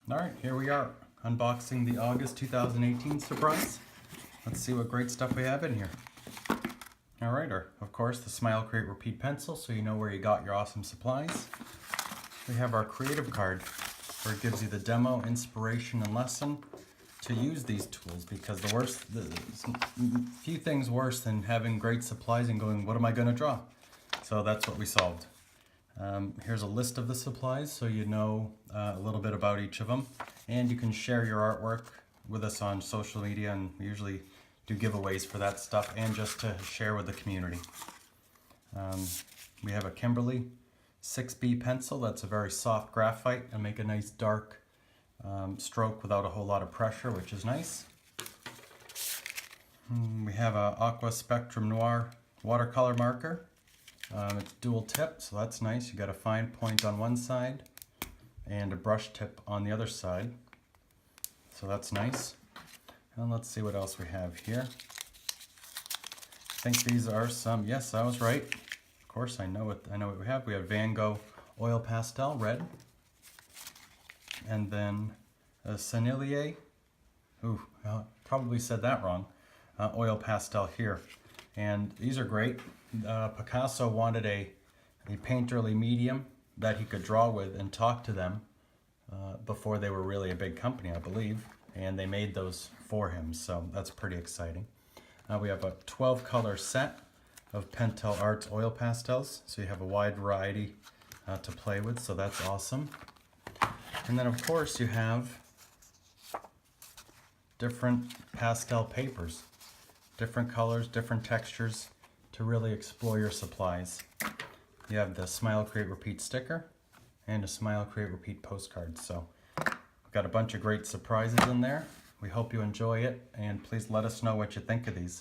All right, here we are, unboxing the August 2018 surprise. Let's see what great stuff we have in here. All right, of course, the Smile Create Repeat pencil, so you know where you got your awesome supplies. We have our creative card, where it gives you the demo, inspiration, and lesson to use these tools, because few things worse than having great supplies and going, what am I going to draw? So that's what we solved. Here's a list of the supplies so you know a little bit about each of them, and you can share your artwork with us on social media, and we usually do giveaways for that stuff and just to share with the community. We have a Kimberly 6B pencil. That's a very soft graphite and make a nice dark stroke without a whole lot of pressure, which is nice. We have a Aqua Spectrum Noir watercolor marker. It's dual tip, so that's nice. You got a fine point on one side and a brush tip on the other side, so that's nice. And let's see what else we have here. I think these are some, yes, I was right. Of course, I know what we have. We have Van Gogh oil pastel red, and then a Sennelier, probably said that wrong, oil pastel here. And these are great. Picasso wanted a painterly medium that he could draw with and talk to them before they were really a big company, I believe, and they made those for him, so that's pretty exciting. We have a 12 color set of Pentel Arts oil pastels, so you have a wide variety to play with, so that's awesome. And then of course you have different pastel papers, different colors, different textures, to really explore your supplies. You have the Smile Create Repeat sticker and a Smile Create Repeat postcard. So we've got a bunch of great surprises in there. We hope you enjoy it, and please let us know what you think of these.